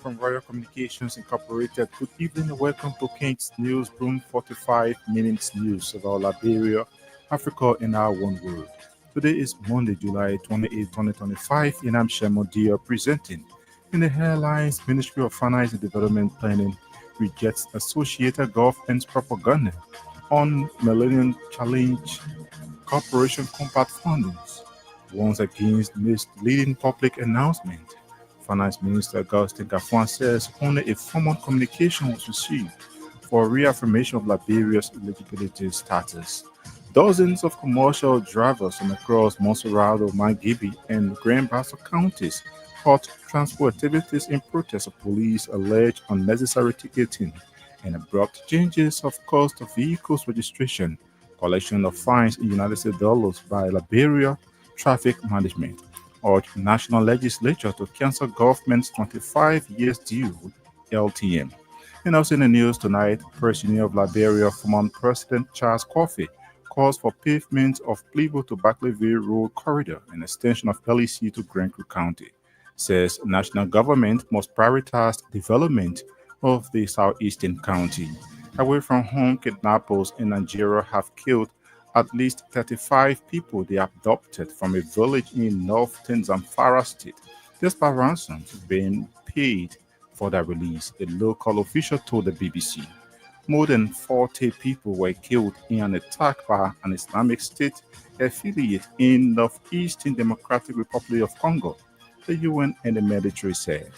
From Royal Communications Incorporated, good evening and welcome to King's News Broom 45 Minutes News about Liberia, Africa, and our one world. Today is Monday, July 28, 2025, and I'm Shemo Dia presenting. In the headlines, Ministry of Finance and Development Planning rejects associated government's propaganda on Millennium Challenge Corporation compact fundings, warns against misleading public announcement. Finance Minister Augustin Gafuan says only a formal communication was received for reaffirmation of Liberia's eligibility status. Dozens of commercial drivers from across Monserrado, Mangibi, and Grand Bassa counties halt transport activities in protest of police alleged unnecessary ticketing and abrupt changes of cost of vehicles registration, collection of fines in United States dollars by Liberia Traffic Management urged national legislature to cancel government's 25 years due LTM. And also in the news tonight, President of Liberia, former President Charles Coffey calls for pavement of Plivo to Barclayville Road corridor and extension of LEC to Grenville County. Says national government must prioritize development of the southeastern county. Away from home, kidnappers in Nigeria have killed at least 35 people they abducted from a village in northern Zamfara state, despite ransoms being paid for their release, a local official told the BBC. More than 40 people were killed in an attack by an Islamic State affiliate in northeastern Democratic Republic of Congo, the UN and the military said.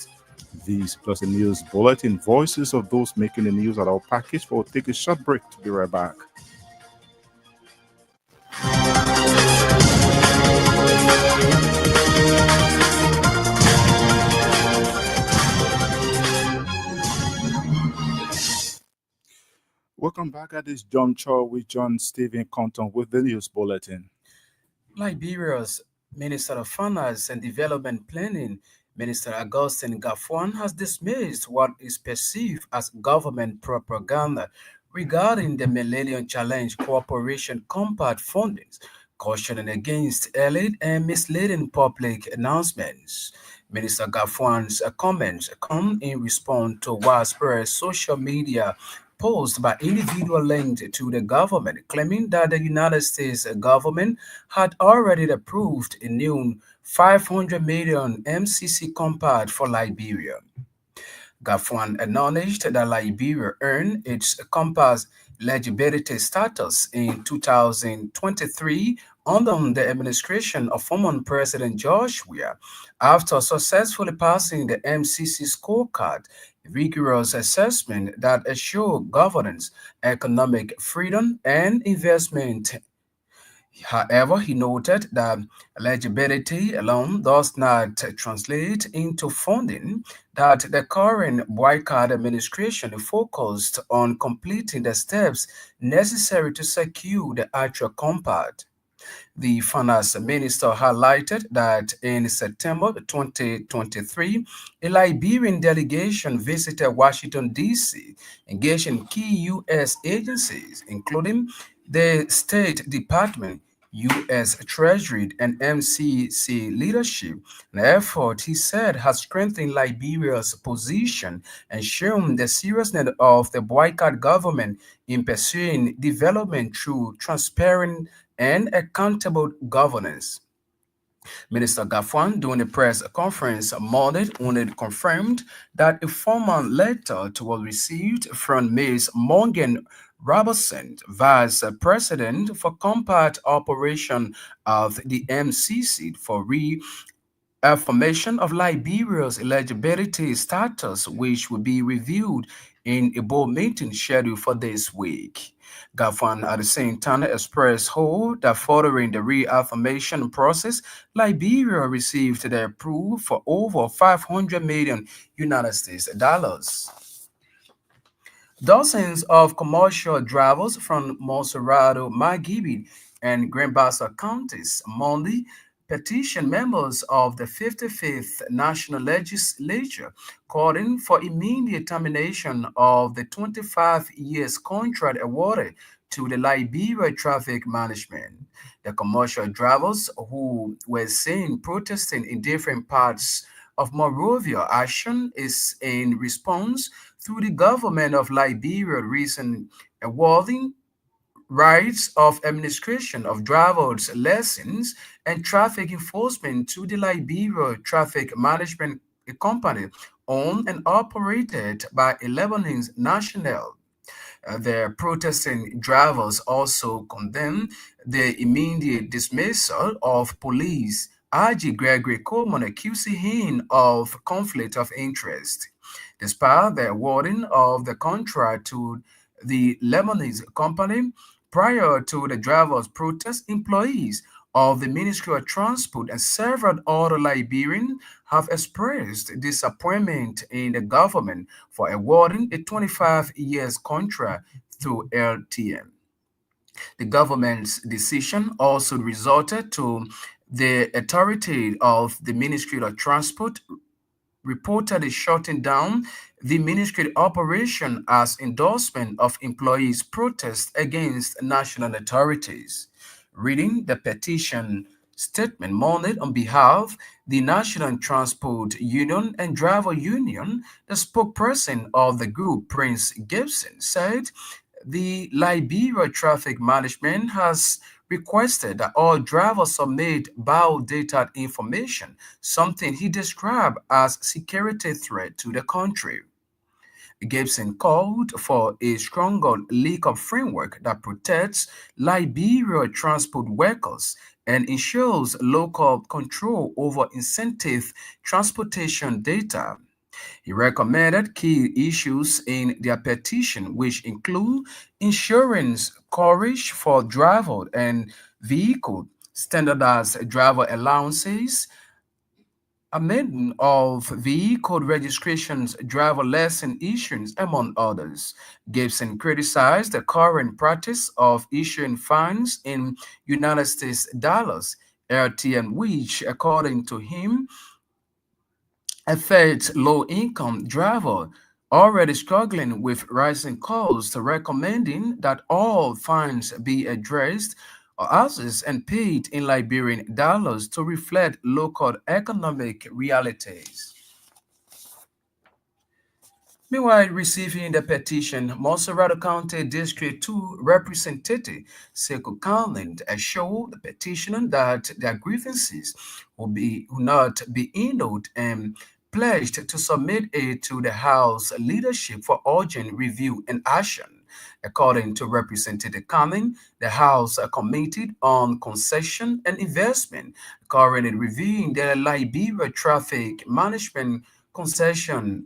These plus the news bulletin voices of those making the news at our package will take a short break to be right back. Welcome back at this juncture with John Stephen Compton with the news bulletin. Liberia's Minister of Finance and Development Planning, Minister Augustin Gafuan, has dismissed what is perceived as government propaganda regarding the Millennium Challenge Corporation compact fundings, cautioning against early and misleading public announcements. Minister Gafuan's comments come in response to widespread social media posts by individuals linked to the government, claiming that the United States government had already approved a new 500 million MCC compact for Liberia. Gafuan acknowledged that Liberia earned its compact eligibility status in 2023 under the administration of former President George Weah, after successfully passing the MCC scorecard, a rigorous assessment that assured governance, economic freedom, and investment. However, he noted that eligibility alone does not translate into funding, that the current boycott administration focused on completing the steps necessary to secure the actual compact. The finance minister highlighted that in September 2023, a Liberian delegation visited Washington, D.C., engaging key U.S. agencies, including the State Department, U.S. Treasury, and MCC leadership. An effort, he said, has strengthened Liberia's position and shown the seriousness of the boycott government in pursuing development through transparent and accountable governance. Minister Gafuan, during a press conference Monday, only confirmed that a formal letter was received from Ms. Morgan Robertson, Vice President for Compact Operation of the MCC, for affirmation of Liberia's eligibility status, which will be reviewed in a board meeting scheduled for this week. Gafuan at the same time expressed hope that following the reaffirmation process, Liberia received the approval for over 500 million United States dollars. Dozens of commercial drivers from Monserrado, Margibi, and Grand Bassa counties Monday petition members of the 55th National Legislature calling for immediate termination of the 25 years contract awarded to the Liberia Traffic Management. The commercial drivers who were seen protesting in different parts of Monrovia action is in response to the government of Liberia recent awarding rights of administration of driver's lessons and traffic enforcement to the Liberia Traffic Management Company, owned and operated by a Lebanese national. The protesting drivers also condemned the immediate dismissal of police IG Gregory Coleman, accusing him of conflict of interest. Despite the awarding of the contract to the Lebanese company, prior to the drivers' protest, employees of the Ministry of Transport and several other Liberians have expressed disappointment in the government for awarding a 25 years contract to LTM. The government's decision also resulted to the authority of the Ministry of Transport reportedly shutting down the ministry operation as endorsement of employees' protest against national authorities. Reading the petition statement mounted on behalf the National Transport Union and Driver Union, the spokesperson of the group, Prince Gibson, said the Liberia Traffic Management has requested that all drivers submit biodata information, something he described as security threat to the country. Gibson called for a stronger legal framework that protects Liberia transport workers and ensures local control over incentive transportation data. He recommended key issues in their petition, which include insurance coverage for driver and vehicle, standardized driver allowances, amendment of vehicle registrations, driver lesson issuance, among others. Gibson criticized the current practice of issuing fines in United States dollars, RTM, which, according to him, affects low-income drivers already struggling with rising costs, recommending that all fines be addressed or assessed and paid in Liberian dollars to reflect local economic realities. Meanwhile, receiving the petition, Monserrato County District 2 Representative Sekou Conlin assured the petitioner that their grievances will not be ignored and pledged to submit it to the House leadership for urgent review and action. According to Representative Conlin, the House Committee on Concession and Investment currently reviewing the Liberia Traffic Management Concession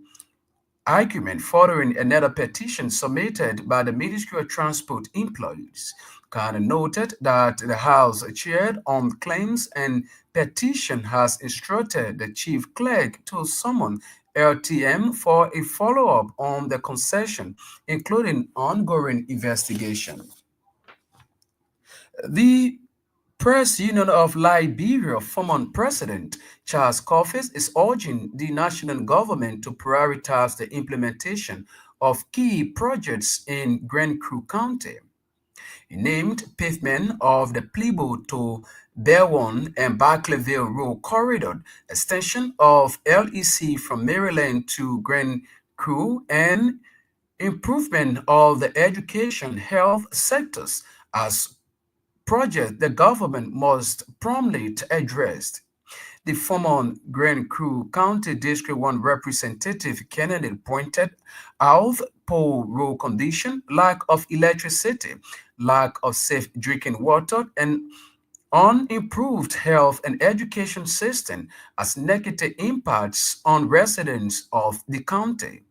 argument following another petition submitted by the Ministry of Transport employees. Khan noted that the House Chair on Claims and Petition has instructed the Chief Clerk to summon LTM for a follow-up on the concession, including ongoing investigation. The Press Union of Liberia former President Charles Coffey is urging the national government to prioritize the implementation of key projects in Grand Cru County. He named pavement of the Plebo to Berwyn and Barclayville Road Corridor, extension of LEC from Maryland to Grand Cru, and improvement of the education health sectors as project the government must promptly address. The former Grand Cru County District 1 Representative Kennedy pointed out poor road condition, lack of electricity, lack of safe drinking water, and unimproved health and education system as negative impacts on residents of the county.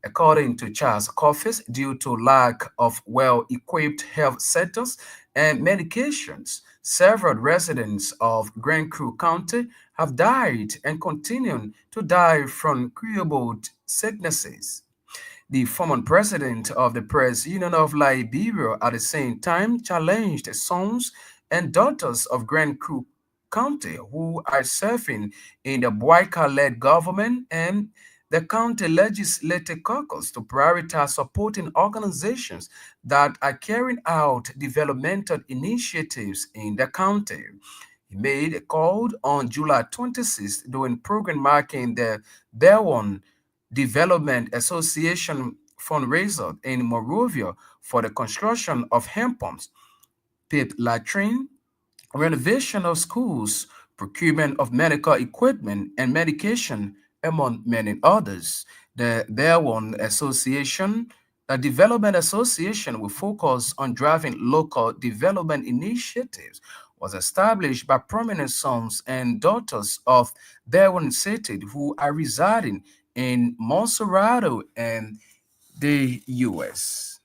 According to Charles Coffey, due to lack of well-equipped health centers and medications, several residents of Grand Cru County have died and continue to die from curable sicknesses. The former president of the Press Union of Liberia at the same time challenged the sons and daughters of Grand Cru County, who are serving in the Boyka-led government and the county legislative caucus to prioritize supporting organizations that are carrying out developmental initiatives in the county. He made a call on July 26th during program marking the Dewan Development Association fundraiser in Monrovia for the construction of hand pumps, pit latrine, renovation of schools, procurement of medical equipment and medication, among many others. The Development Association will focus on driving local development initiatives, was established by prominent sons and daughters of Darwin City who are residing in Monserrado and the U.S.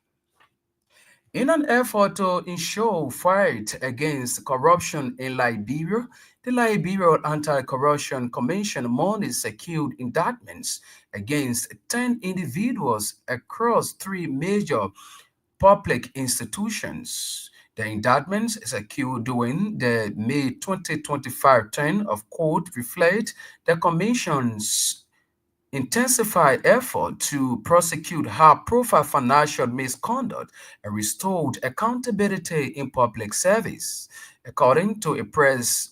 In an effort to ensure fight against corruption in Liberia, the Liberia Anti-Corruption Commission Monday secured indictments against 10 individuals across three major public institutions. The indictments secured during the May 2025 turn of court reflect the Commission's intensified effort to prosecute high-profile financial misconduct and restored accountability in public service. According to a press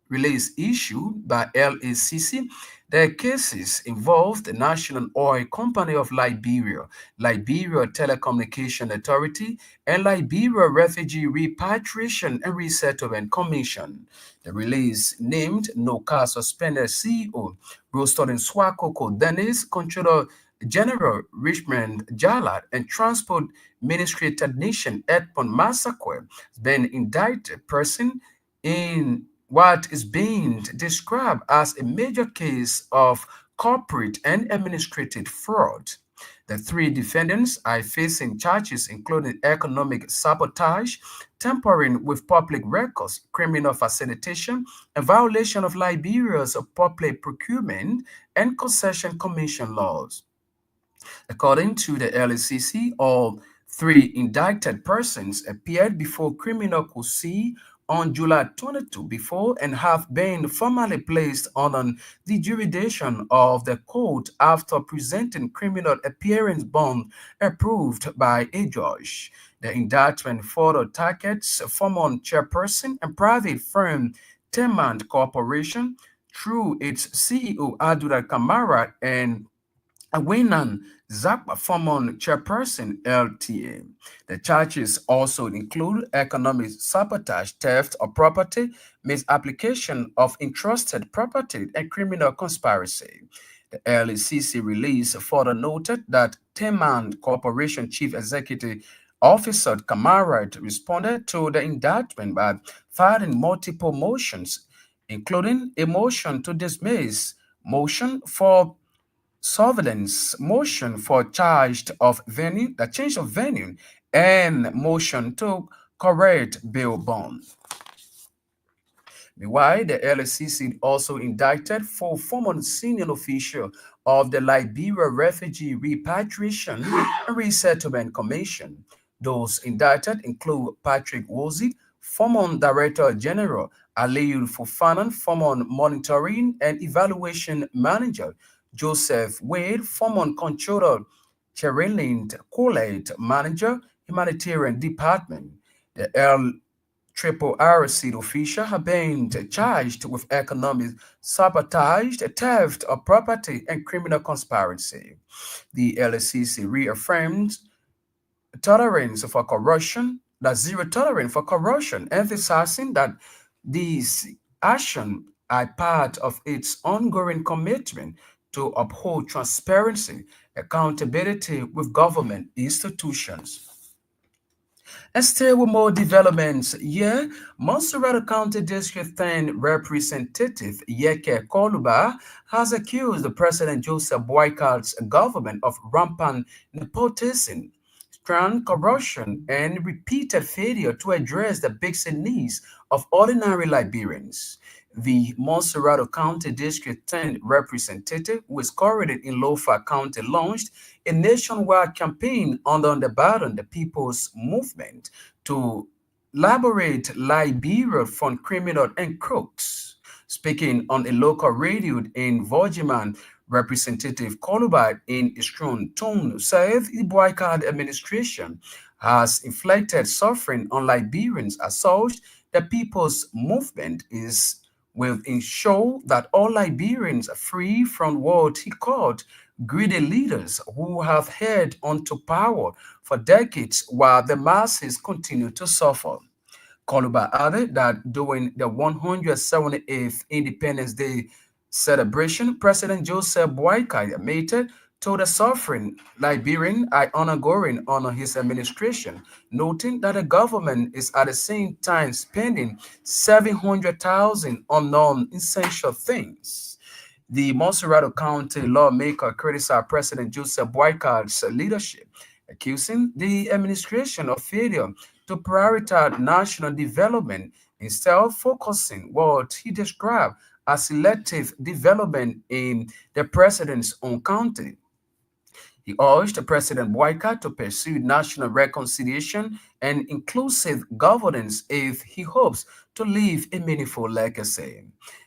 release issued by LACC, the cases involved the National Oil Company of Liberia, Liberia Telecommunication Authority, and Liberia Refugee Repatriation and Resettlement Commission. The release named NOCA suspended CEO Rostolin Swakoko Dennis, Controller General Richmond Jalad, and Transport Ministry Technician Edmond Massacre been indicted person in what is being described as a major case of corporate and administrative fraud. The three defendants are facing charges including economic sabotage, tampering with public records, criminal facilitation, and violation of Liberia's public procurement and concession commission laws. According to the LACC, all three indicted persons appeared before criminal court on July 22 before and have been formally placed on the jurisdiction of the court after presenting criminal appearance bond approved by a judge. The indictment further targets former chairperson and private firm Temand Corporation through its CEO Adura Kamara and Awinan Zakpa, former chairperson LTA. The charges also include economic sabotage, theft of property, misapplication of entrusted property, and criminal conspiracy. The LECC release further noted that Teman Corporation Chief Executive Officer Kamara responded to the indictment by filing multiple motions, including a motion to dismiss, motion for surveillance, motion for the change of venue, and motion to correct bail bond. Meanwhile, the LSCC also indicted four former senior officials of the Liberia Refugee Repatriation and Resettlement Commission. Those indicted include Patrick Wozi, former Director General, Aliyu Fofana, former Monitoring and Evaluation Manager, Joseph Wade, former Controller, Cherilyn Colette, Manager, Humanitarian Department. The Triple R seat official have been charged with economic sabotage, theft of property, and criminal conspiracy. The LSCC reaffirmed tolerance for corruption, that zero tolerance for corruption, emphasizing that these actions are part of its ongoing commitment to uphold transparency, accountability with government institutions. And still with more developments here, Monserrate County District 10 Representative Yeke Koluba has accused President Joseph Boyka's government of rampant nepotism, strong corruption, and repeated failure to address the basic needs of ordinary Liberians. The Monserrate County District 10 representative, who is currently in Lofa County, launched a nationwide campaign under the banner the People's Movement to elaborate Liberia from criminal and crooks. Speaking on a local radio in Vojiman, Representative Kolubai in a strong tone said the boycott administration has inflicted suffering on Liberians as such the people's movement is will ensure that all Liberians are free from what he called greedy leaders who have held onto power for decades while the masses continue to suffer. Koluba added that during the 178th Independence Day celebration, President Joseph Boakai admitted to the suffering Liberian I undergoing under his administration, noting that the government is at the same time spending 700,000 on non-essential things. The Monserrato County lawmaker criticized President Joseph Boykott's leadership, accusing the administration of failure to prioritize national development instead of focusing what he described as selective development in the president's own county. He urged President Boyka to pursue national reconciliation and inclusive governance if he hopes to leave a meaningful legacy.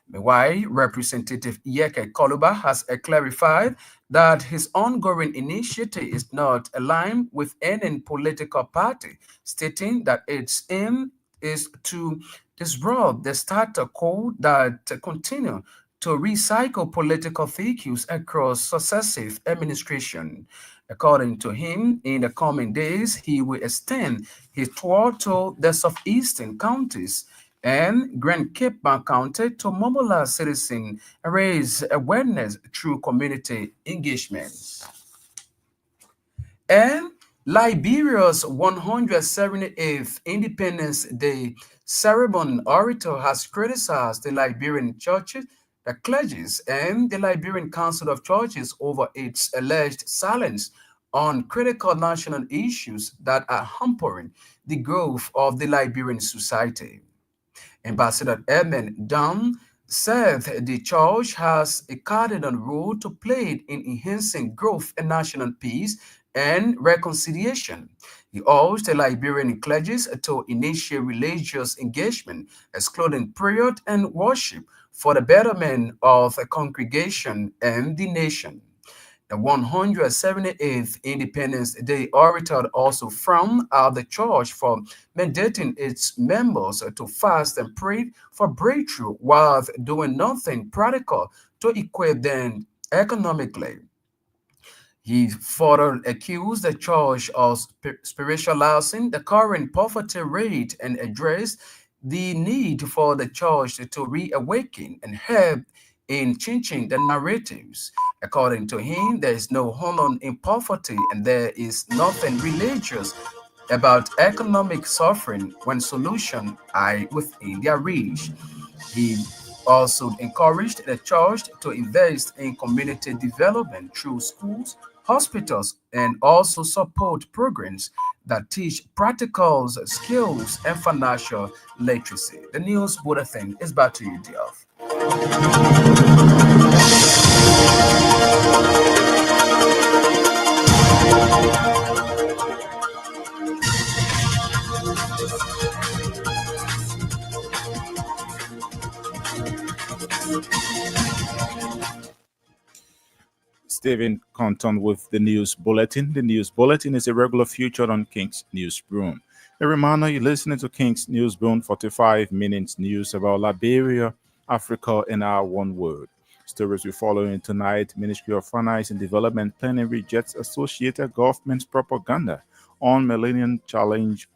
Meanwhile, Representative Yeke Koluba has clarified that his ongoing initiative is not aligned with any political party, stating that its aim is to disrupt the status quo that continue to recycle political figures across successive administration. According to him, in the coming days, he will extend his tour to the southeastern counties and Grand Cape County to mobilize citizens and raise awareness through community engagements. And Liberia's 178th Independence Day ceremony orator has criticized the Liberian churches, the clergies, and the Liberian Council of Churches over its alleged silence on critical national issues that are hampering the growth of the Liberian society. Ambassador Edmund Dunn said the church has a cardinal role to play in enhancing growth and national peace and reconciliation. He urged the Liberian clergy to initiate religious engagement, excluding prayer and worship, for the betterment of a congregation and the nation. The 178th Independence Day orator also frowned at the church for mandating its members to fast and pray for breakthrough while doing nothing practical to equip them economically. He further accused the church of spiritualizing the current poverty rate and addressed the need for the church to reawaken and help in changing the narratives. According to him, there is no honor in poverty and there is nothing religious about economic suffering when solutions are within their reach. He also encouraged the church to invest in community development through schools, hospitals, and also support programs that teach practical skills and financial literacy. The news bulletin is back to you, Diov. Stephen Compton with the news bulletin. The news bulletin is a regular feature on King's News Broom. A reminder you're listening to King's News Broom, 45 minutes news about Liberia, Africa, and our one world. Stories we follow in tonight. Ministry of Finance and Development Planning rejects associated government's propaganda on Millennium Challenge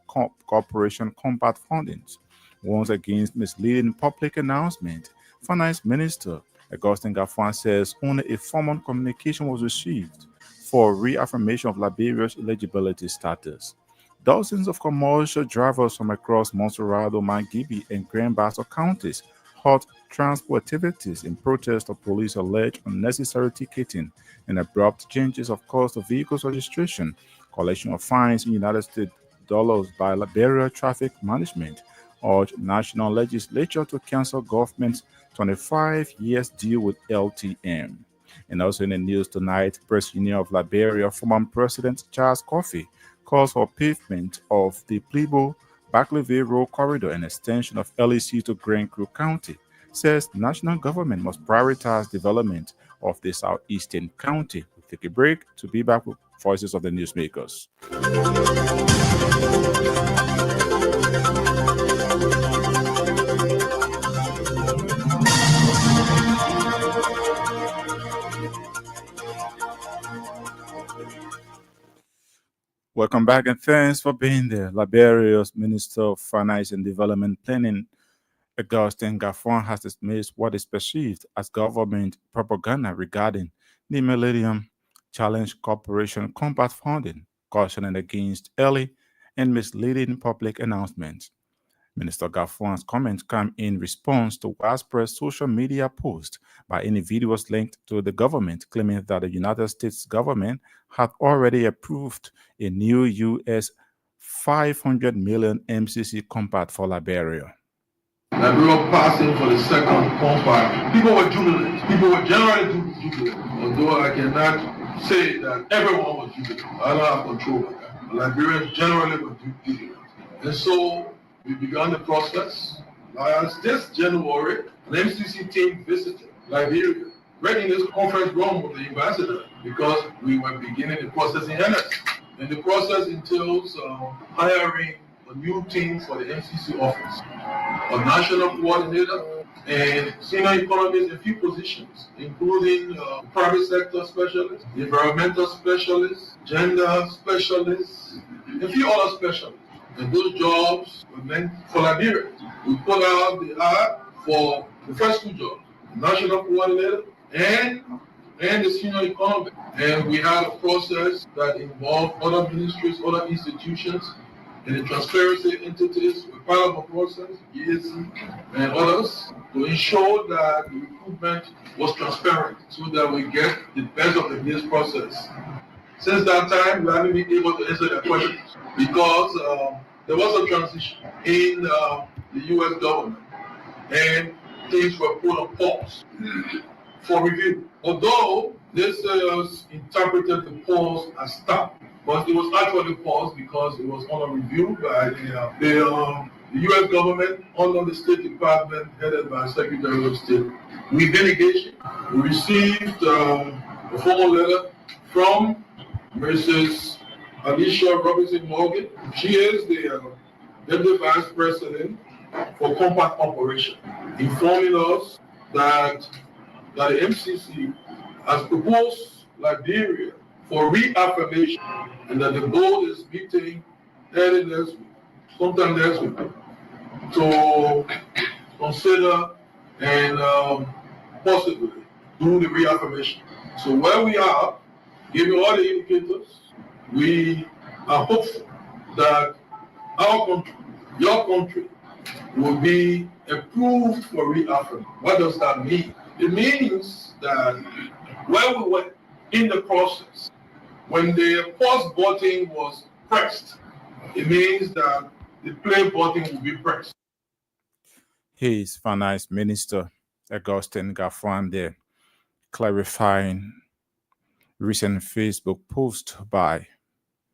Corporation combat fundings. Warns against misleading public announcement. Finance Minister Augustine Gaffan says only a formal communication was received for reaffirmation of Liberia's eligibility status. Dozens of commercial drivers from across Monserrado, Mangibi, and Grand Bassa counties halt transport activities in protest of police alleged unnecessary ticketing and abrupt changes of cost of vehicles registration, collection of fines in United States dollars by Liberia Traffic Management, urged national legislature to cancel government's 25 years deal with LTM. And also in the news tonight, Press Union of Liberia, former President Charles Coffey calls for pavement of the Plebo Barclayville Road Corridor and extension of LEC to Grand Creek County, says national government must prioritize development of the southeastern county. We'll take a break to be back with voices of the newsmakers. Welcome back and thanks for being there. Liberia's Minister of Finance and Development Planning, Augustin Gaffon, has dismissed what is perceived as government propaganda regarding the Millennium Challenge Corporation combat funding, cautioning against early and misleading public announcements. Minister Gafon's comments come in response to widespread social media posts by individuals linked to the government claiming that the United States government had already approved a new U.S. 500 million MCC compact for Liberia. Liberia passing for the second compact. People were jubilant. People were generally jubilant. Although I cannot say that everyone was jubilant. I don't have control of that. But Liberians generally were jubilant. And so we began the process. Last this January, an MCC team visited Liberia, right in this conference room with the ambassador, because we were beginning the process in earnest. And the process entails hiring a new team for the MCC office, a national coordinator, and senior economists in few positions, including private sector specialists, environmental specialists, gender specialists, and a few other specialists. And those jobs were meant for Liberia. We put out the ad for the first two jobs, the national coordinator and the senior economist. And we had a process that involved other ministries, other institutions, and the transparency entities were part of the process, EAC and others, to ensure that the recruitment was transparent so that we get the best of this process. Since that time, we haven't been able to answer their questions because there was a transition in the U.S. government and things were put on pause for review. Although this is interpreted the pause as stop, but it was actually paused because it was under review by the U.S. government under the State Department headed by Secretary of State. We've been engaged. We received a formal letter from Mrs. Alicia Robinson Morgan. She is the Deputy Vice President for Compact Operation, informing us that the MCC has proposed Liberia for reaffirmation and that the board is meeting early next week, sometime next week, to consider and possibly do the reaffirmation. So where we are, given all the indicators, we are hopeful that our country, your country, will be approved for reaffirmation. What does that mean? It means that where we were in the process, when the pause button was pressed, it means that the play button will be pressed. He is Finance Minister Augustin Gaffon there, clarifying recent Facebook post by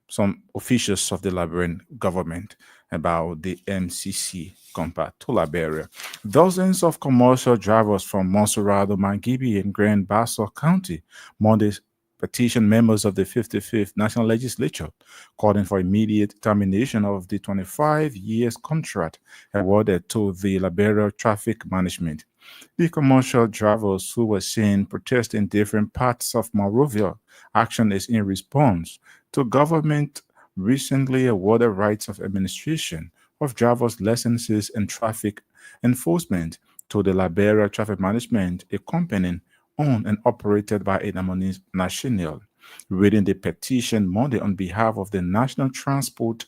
some officials of the Liberian government about the MCC compact to Liberia. Dozens of commercial drivers from Monserrado, Mangibi, and Grand Bassa County Monday petitioned members of the 55th National Legislature, calling for immediate termination of the 25 years contract awarded to the Liberia Traffic Management. The commercial drivers who were seen protesting in different parts of Monrovia action is in response to government recently awarded rights of administration of driver's licenses and traffic enforcement to the Liberia Traffic Management, a company owned and operated by a national. Reading the petition Monday on behalf of the National Transport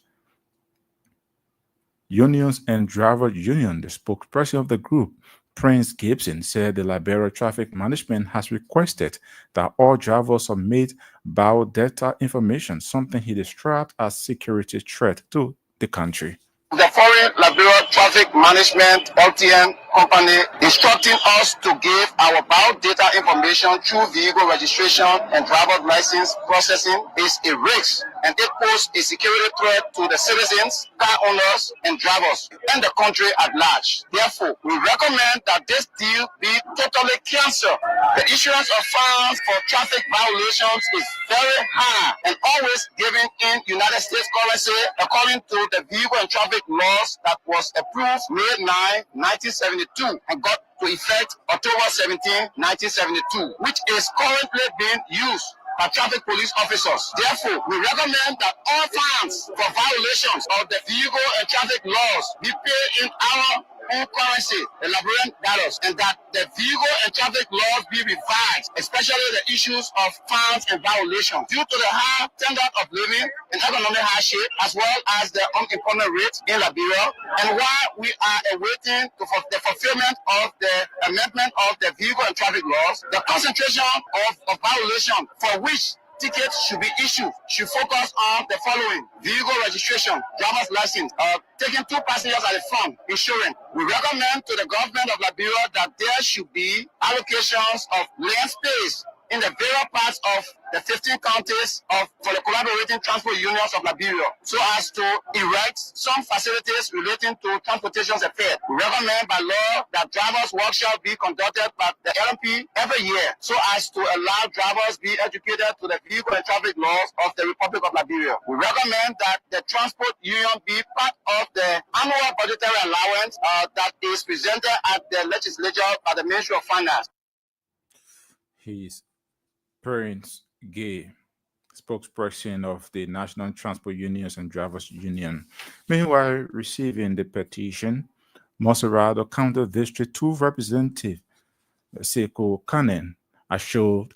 Unions and Driver Union, the spokesperson of the group, Prince Gibson, said the Liberia Traffic Management has requested that all drivers submit biodata information, something he described as security threat to the country. The Foreign Liberia Traffic Management (LTM) company instructing us to give our biodata information through vehicle registration and driver's license processing is a risk and it poses a security threat to the citizens, car owners, and drivers, and the country at large. Therefore, we recommend that this deal be totally cancelled. The issuance of fines for traffic violations is very high and always given in United States currency according to the Vehicle and Traffic Laws that was approved May 9, 1972 and got to effect October 17, 1972, which is currently being used by traffic police officers. Therefore, we recommend that all fines for violations of the vehicle and traffic laws be paid in our own currency, the Liberian dollars, and that the vehicle and traffic laws be revised, especially the issues of fines and violations due to the high standard of living and economic hardship, as well as the unemployment rate in Liberia. And while we are awaiting the fulfillment of the amendment of the vehicle and traffic laws, the concentration of violation for which tickets should be issued should focus on the following: vehicle registration, driver's license, taking 2 passengers at the front, insurance. We recommend to the government of Liberia that there should be allocations of land space in the various parts of the 15 counties for the collaborating transport unions of Liberia, so as to erect some facilities relating to transportation affairs. We recommend by law that drivers' workshops be conducted by the LMP every year, so as to allow drivers be educated to the vehicle and traffic laws of the Republic of Liberia. We recommend that the transport union be part of the annual budgetary allowance that is presented at the legislature by the Ministry of Finance. His Prince Gay, spokesperson of the National Transport Unions and Drivers Union. Meanwhile, receiving the petition, Moserado County District 2 Representative Seiko Kanen assured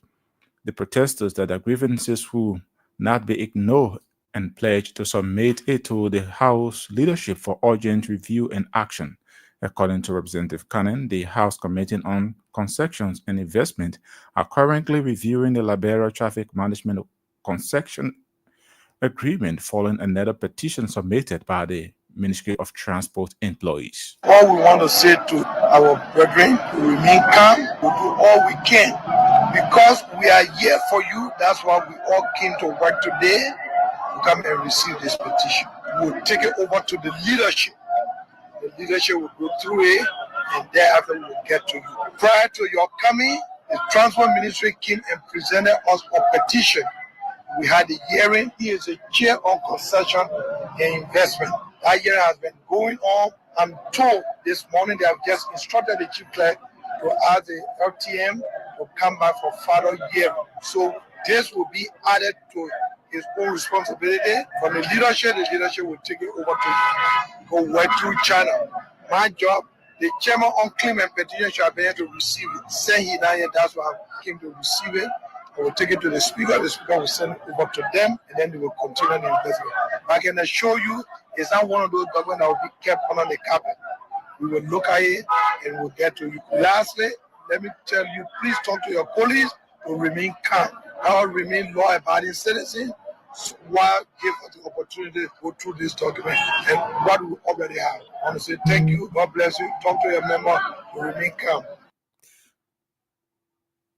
the protesters that their grievances will not be ignored and pledged to submit it to the House leadership for urgent review and action. According to Representative Cannon, the House Committee on Concessions and Investment are currently reviewing the Liberia Traffic Management Concession Agreement following another petition submitted by the Ministry of Transport employees. All we want to say to our brethren, to remain calm, to do all we can, because we are here for you. That's why we all came to work today to come and receive this petition. We'll take it over to the leadership. The leadership will go through it, and thereafter we'll get to you. Prior to your coming, the Transport Ministry came and presented us a petition. We had a hearing. He is a chair on concession and investment. That hearing has been going on. I'm told this morning they have just instructed the chief clerk to ask the LTM to come back for further hearing. So this will be added to his own responsibility. From the leadership will take it over to go work through China. My job, the chairman on claim and petition shall be able to receive it. Send he now, that's why I came to receive it. I will take it to the speaker will send it over to them, and then they will continue the investment. I can assure you, it's not one of those documents that will be kept under the carpet. We will look at it and we'll get to you. Lastly, let me tell you, please talk to your police to remain calm. I'll remain law-abiding citizens while give us the opportunity to go through this document and what we already have. I want to say thank you. God bless you. Talk to your member to remain calm.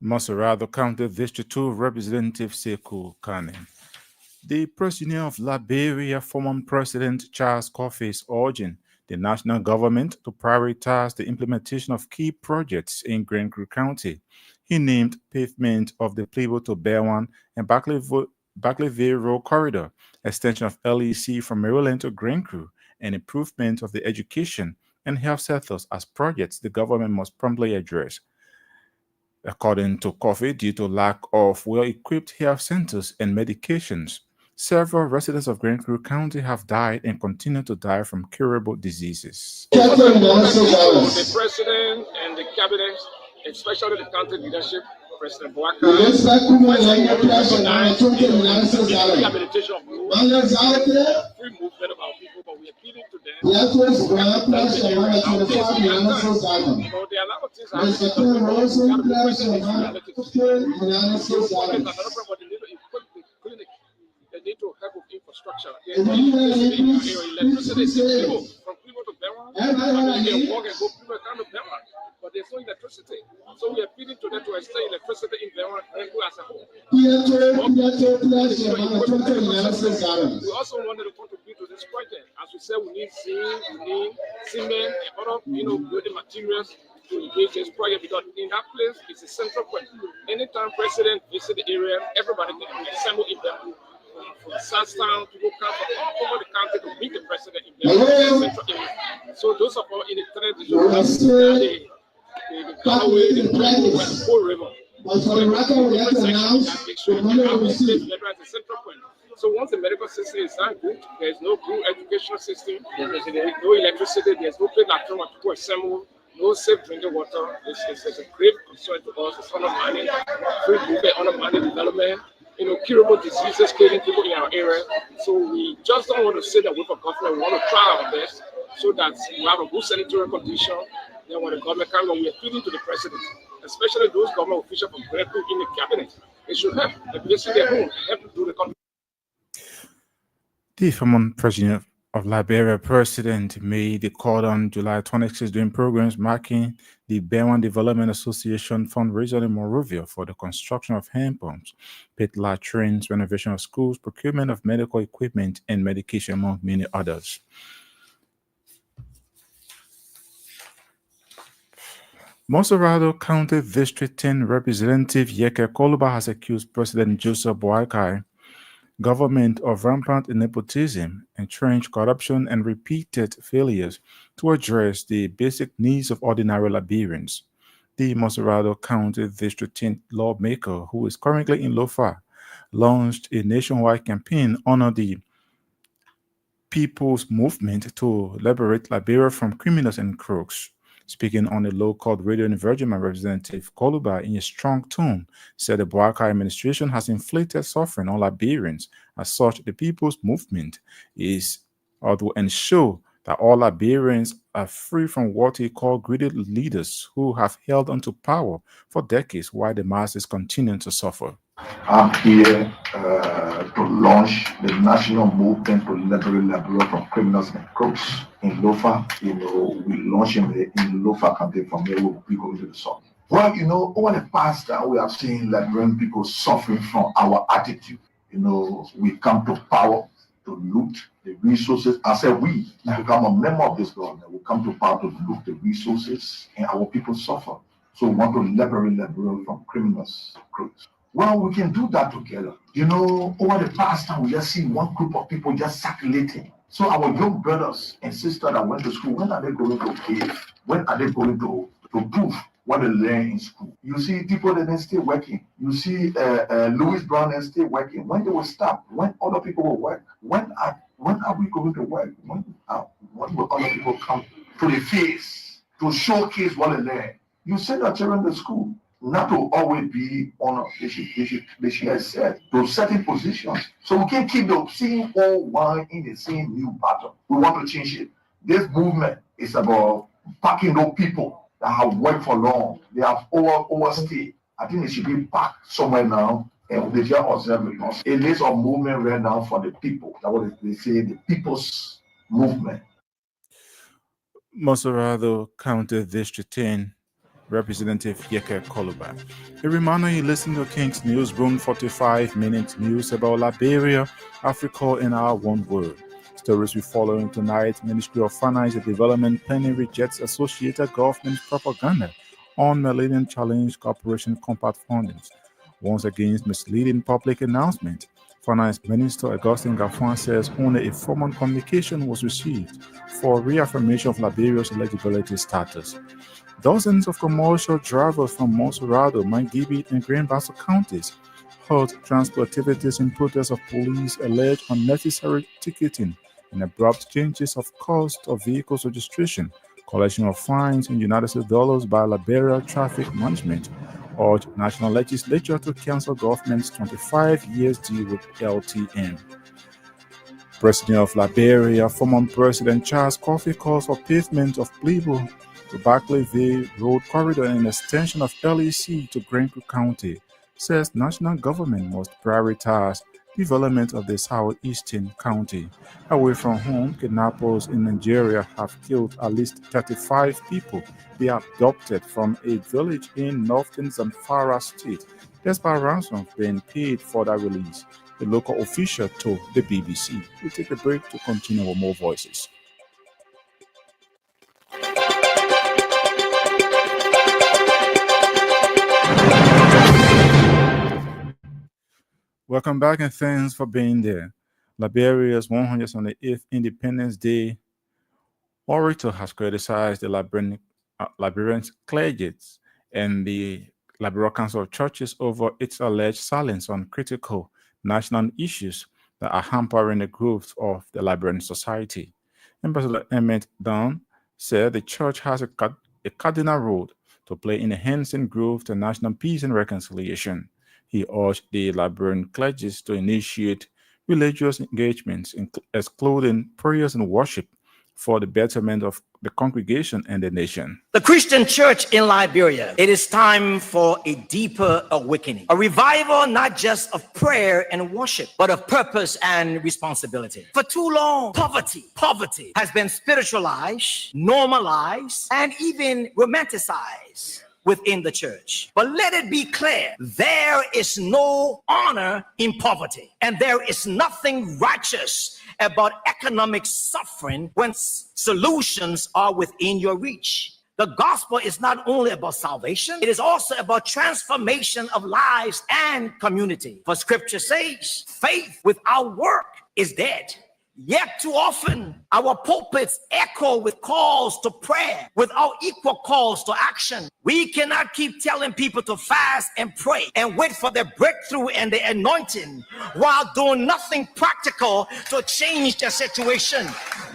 Moserado County District 2 Representative Sekou Kane. The President of Liberia, former President Charles Coffey, is urging the national government to prioritize the implementation of key projects in Grand Crew County. He named pavement of the Plebo to Berwan and Barclayville Road Corridor, extension of LEC from Maryland to Grand Crew, and improvement of the education and health sectors as projects the government must promptly address. According to Coffey, due to lack of well-equipped health centers and medications, several residents of Grand Crew County have died and continue to die from curable diseases. The president and the cabinet, especially the county leadership, President Boaka, rehabilitation of free movement of our people, but we are appealing to them. There are a lot of things they need to help with infrastructure. Electricity is people from Primo to Berwan. They walk and go Primo down to Berwan, but there's no electricity. So we are appealing to them to extend electricity in Berwan as a whole. We also wanted to contribute to this project. As we said, we need zinc, we need cement, and other building materials to engage this project, because in that place it's a central point. Anytime president visit the area, everybody can assemble in there. From Southtown, people come from all over the country to meet the president in the central area. So those of us in the third district, the Galloway, the Triangle, and the Pole River. So the different sections that make sure that our place together as a central point. So once the medical system is not good, there's no good educational system, there's no electricity, there's no place like where people assemble, no safe drinking water. It's a grave concern to us. It's undermining free movement, undermining development, curable diseases killing people in our area. So we just don't want to sit away from government. We want to try our best so that we have a good sanitary condition. Then when the government comes, when we are pleading to the president, especially those government officials from directly in the cabinet, they should help the visit their home, help to do the country. The former president of Liberia, President, made the call on July 26 during programs marking the Bewan Development Association fundraiser in Monrovia for the construction of hand pumps, pit latrines, renovation of schools, procurement of medical equipment and medication, among many others. Monserrado County District 10 Representative Yeke Koluba has accused President Joseph Boakai government of rampant nepotism, entrenched corruption, and repeated failures to address the basic needs of ordinary Liberians. The Monserrado County District 10 lawmaker, who is currently in Lofa, launched a nationwide campaign under the People's Movement to liberate Liberia from criminals and crooks. Speaking on a low-cost radio in Virgin, Representative Koluba, in a strong tone, said the Boakai administration has inflicted suffering on Liberians. As such, the People's Movement is to ensure that all Liberians are free from what he called greedy leaders who have held onto power for decades while the masses continue to suffer. I'm here to launch the national movement to liberate Liberia from criminals and crooks in Lofa. We launched in Lofa campaign from here. We'll be going to the south. Well, over the past time, we have seen Liberian people suffering from our attitude. We come to power to loot the resources. I said we become a member of this government. We come to power to loot the resources, and our people suffer. So we want to liberate Liberia from criminals and crooks. Well, we can do that together. Over the past time, we just see one group of people just circulating. So our young brothers and sisters that went to school, when are they going to give? When are they going to prove what they learn in school? You see people that they stay working. You see Louis Brown and stay working. When they will stop? When other people will work? When are we going to work? When will other people come to the face to showcase what they learn? You send your children to school not to always be on they should accept to certain positions. So we can't keep the same old wine in the same new bottle. We want to change it. This movement is about packing those people that have worked for long. They have overstayed. I think they should be packed somewhere now. And they just observe because it is a movement right now for the people. That's what they say, the people's movement. Monserrado County District 10 Representative Yeke Koluba. A reminder you listen to King's News, Broom 45-minute news about Liberia, Africa, and our one world. Stories we following tonight: Ministry of Finance and Development planning rejects associated government propaganda on Millennium Challenge Corporation compact fundings. Once against misleading public announcement, Finance Minister Augustine Gafuan says only a formal communication was received for reaffirmation of Liberia's eligibility status. Dozens of commercial drivers from Monserrado, Mangibi, and Grand Bassa counties halt transport activities in protest of police alleged unnecessary ticketing and abrupt changes of cost of vehicles registration, collection of fines in United States dollars by Liberia Traffic Management, urged National Legislature to cancel government's 25 years deal with LTM. President of Liberia, former President Charles Coffey calls for pavement of Plebo to Barclayville Road Corridor and extension of LEC to Greenville County, says national government must prioritize development of the southeastern county. Away from home, kidnappers in Nigeria have killed at least 35 people. They are abducted from a village in northern Zamfara state, despite ransom being paid for their release. The local official told the BBC. We take a break to continue with more voices. Welcome back and thanks for being there. Liberia's 108th Independence Day orator has criticized the Liberian clergy and the Liberal Council of Churches over its alleged silence on critical national issues that are hampering the growth of the Liberian society. Ambassador Emmett Dunn said the church has a cardinal role to play in enhancing growth to national peace and reconciliation. He urged the Liberian clergy to initiate religious engagements, excluding prayers and worship, for the betterment of the congregation and the nation. The Christian church in Liberia, it is time for a deeper awakening, a revival not just of prayer and worship, but of purpose and responsibility. For too long, poverty has been spiritualized, normalized, and even romanticized within the church. But let it be clear, there is no honor in poverty, and there is nothing righteous about economic suffering when solutions are within your reach. The gospel is not only about salvation, it is also about transformation of lives and community. For scripture says, faith without work is dead. Yet too often, our pulpits echo with calls to prayer without equal calls to action. We cannot keep telling people to fast and pray and wait for their breakthrough and the anointing while doing nothing practical to change their situation.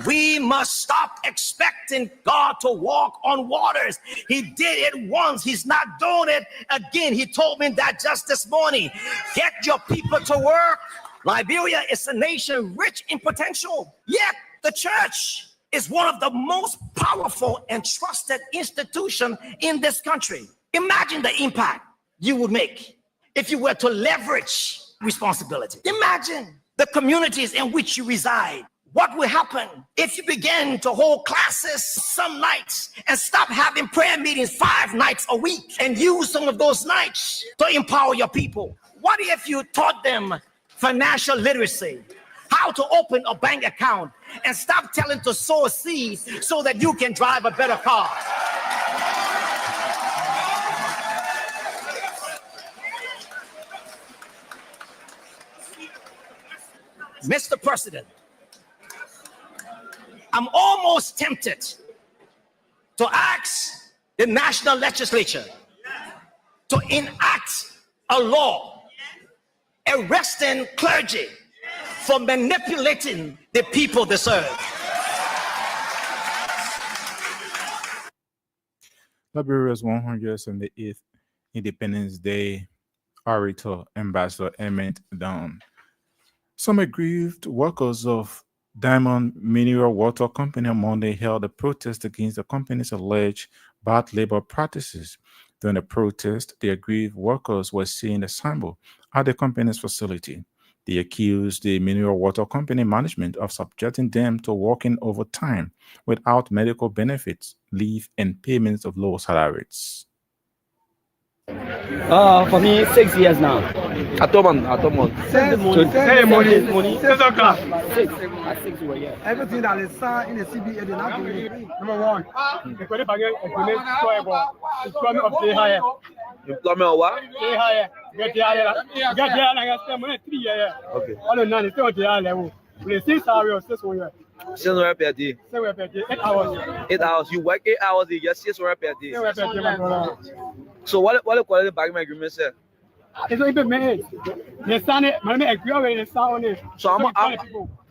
We must stop expecting God to walk on waters. He did it once. He's not doing it again. He told me that just this morning. Get your people to work. Liberia is a nation rich in potential, yet the church is one of the most powerful and trusted institutions in this country. Imagine the impact you would make if you were to leverage responsibility. Imagine the communities in which you reside. What will happen if you begin to hold classes some nights and stop having prayer meetings 5 nights a week and use some of those nights to empower your people? What if you taught them financial literacy, how to open a bank account, and stop telling to sow a seed so that you can drive a better car? Mr. President, I'm almost tempted to ask the national legislature to enact a law arresting clergy for manipulating the people they serve. Liberia's 178th Independence Day orator, Ambassador Emmett Dunn. Some aggrieved workers of Diamond Mineral Water Company on Monday held a protest against the company's alleged bad labor practices. During the protest, the aggrieved workers were seen assembled at the company's facility. They accused the Mineral Water Company management of subjecting them to working overtime without medical benefits, leave, and payments of low salaries. For me, 6 years now. Atoman. Money. 6 o'clock. 6. At 6 we were here. Everything that is signed in the CBA, they not doing it. Number one, the credit bargain employment of the higher. Employment what? Pay higher. Get the higher. Get the higher. I spend money 3 years. Okay. All the nine is still at the higher level. We 6 hours, 6 years. 6 hours per day. 8 hours. 8 hours. You work 8 hours, you get 6 hours per day. 6 hours per day, my brother. So what the quality bargaining agreement say? It's only been made. They sign it. My name agree already. They sign on it. So how much?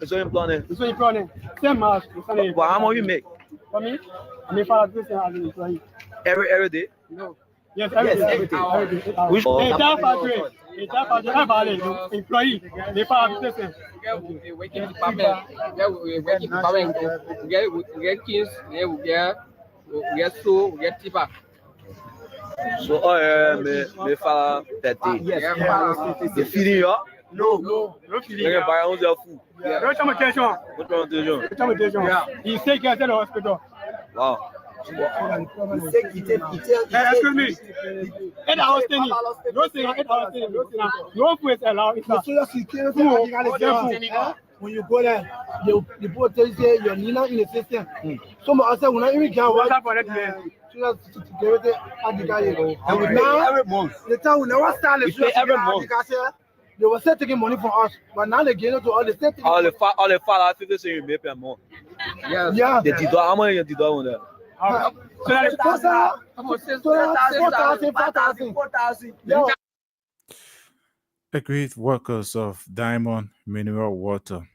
It's only employment. It's only employment. Same as they sign it. But how much you make? For me, I make for this as an employee. Every day? No. Yes, every day. Every day. Which? Entire factory. Employee. They file this. We working department. We working department. We get kids. We get so. We get tipper. So, me fala per day. Yes. They feeding you? No feeling. They can buy on their food. No transportation. No transportation. Transportation. Yeah. He's taken to the hospital. Wow. Excuse me. 8 hours staying. No staying. 8 hours staying. No food is allowed. When you go there, the people tell you say you're not in the system. Some of us say we're not even get what. Security at the guy. And now Every month. the town will never start the pay every month. They were still taking money from us, but now they get into all the state. All the fat 50 cents you pay per month. Yeah. The $10, how much you $10 on there? So that is 4,000. Yeah. Aggrieved workers of Diamond Mineral Water.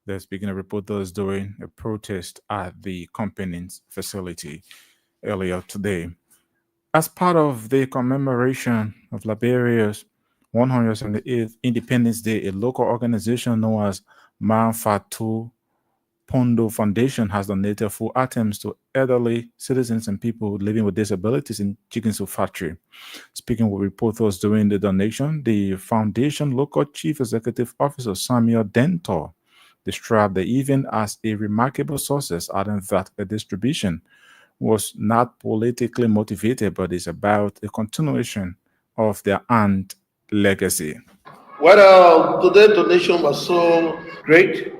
They're speaking to reporters during a protest at the company's facility earlier today. As part of the commemoration of Liberia's 178th Independence Day, a local organization known as Manfatu Pondo Foundation has donated food items to elderly citizens and people living with disabilities in Chicken Soup Factory. Speaking with reporters during the donation, the foundation local chief executive officer Samuel Dentor described the event as a remarkable success, adding that the distribution was not politically motivated, but is about the continuation of their aunt legacy. Well, today's donation was so great.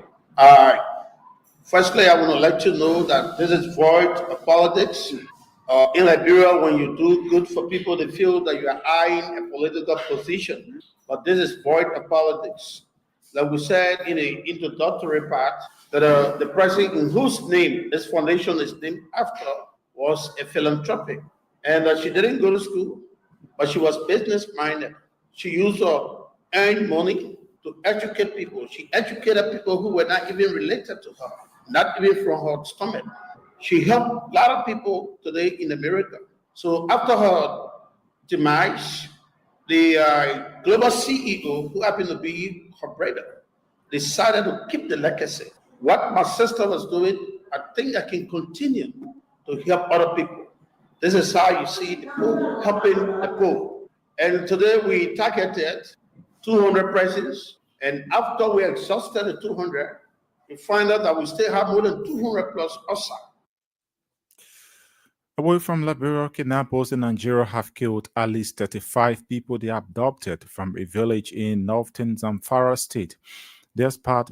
Firstly, I want to let you know that this is void of politics. In Liberia, when you do good for people, they feel that you are eyeing a political position. But this is void of politics. Like we said in the introductory part, that the person in whose name this foundation is named after was a philanthropic. And she didn't go to school, but she was business-minded. She used her earned money to educate people. She educated people who were not even related to her, not even from her stomach. She helped a lot of people today in America. So after her demise, the global CEO, who happened to be her brother, decided to keep the legacy. What my sister was doing, I think I can continue to help other people. This is how you see the poor helping the poor. And today we targeted 200 persons, and after we exhausted the 200, we find out that we still have more than 200 plus outside. Away from Liberia, kidnappers in Nigeria have killed at least 35 people they abducted from a village in northern Zamfara state. Despite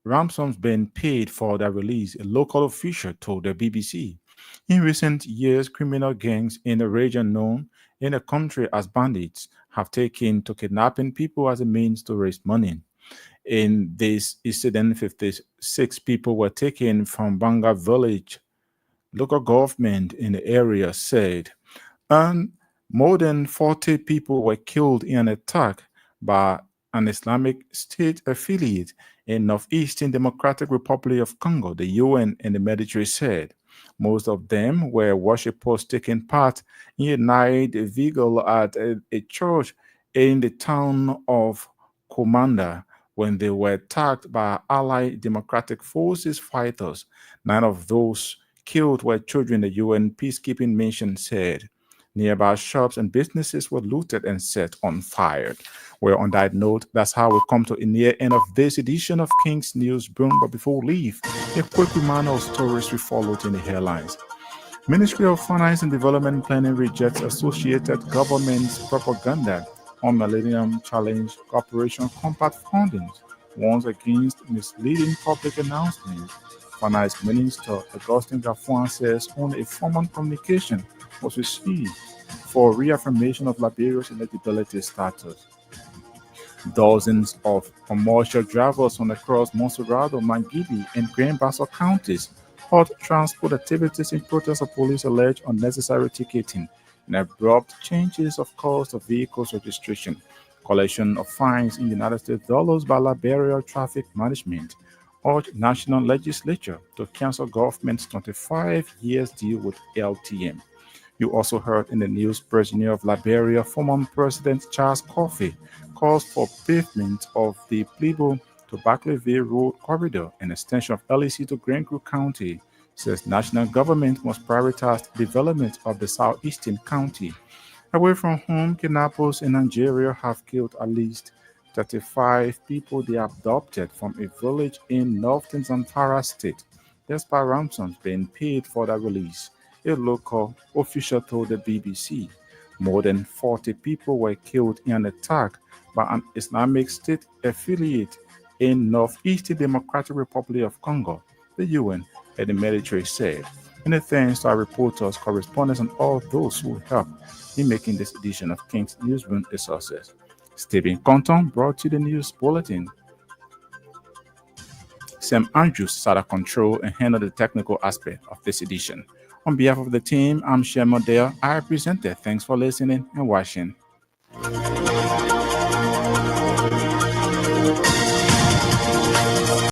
ransoms being paid for their release, a local official told the BBC. In recent years, criminal gangs in the region known in the country as bandits have taken to kidnapping people as a means to raise money. In this incident, 56 people were taken from Banga village. Local government in the area said, and more than 40 people were killed in an attack by an Islamic State affiliate in Northeastern Democratic Republic of Congo, the UN and the military said. Most of them were worshippers taking part in a night vigil at a church in the town of Komanda when they were attacked by Allied Democratic Forces fighters. 9 of those killed were children, the UN peacekeeping mission said. Nearby shops and businesses were looted and set on fire. Well, on that note, that's how we come to the near end of this edition of King's News Broom. But before we leave, a quick reminder of stories we followed in the headlines. Ministry of Finance and Development Planning rejects associated government's propaganda on Millennium Challenge Corporation compact funding, warns against misleading public announcements. Finance Minister Augustin Gafuan says only a formal communication was received for reaffirmation of Liberia's electability status. Dozens of commercial drivers on across Monserrado, Mangidi, and Grand Bassa counties halt transport activities in protest of police alleged unnecessary ticketing and abrupt changes of cost of vehicles registration. Collection of fines in United States dollars by Liberia Traffic Management urged national legislature to cancel government's 25 years deal with LTM. You also heard in the news, President of Liberia, former President Charles Coffey calls for pavement of the Plebo to Barclayville Road corridor and extension of LEC to Grand Creek County. Says national government must prioritize development of the southeastern county. Away from home, kidnappers in Nigeria have killed at least 35 people they abducted from a village in northern Zamfara state, despite ransoms being paid for their release, a local official told the BBC. More than 40 people were killed in an attack by an Islamic State affiliate in Northeastern Democratic Republic of Congo, the UN and the military said. Many thanks to our reporters, correspondents, and all those who helped in making this edition of King's Newsroom a success. Stephen Compton brought you the news bulletin. Sam Andrews sat at control and handled the technical aspect of this edition. On behalf of the team, I'm Shem Modell. I presented. Thanks for listening and watching.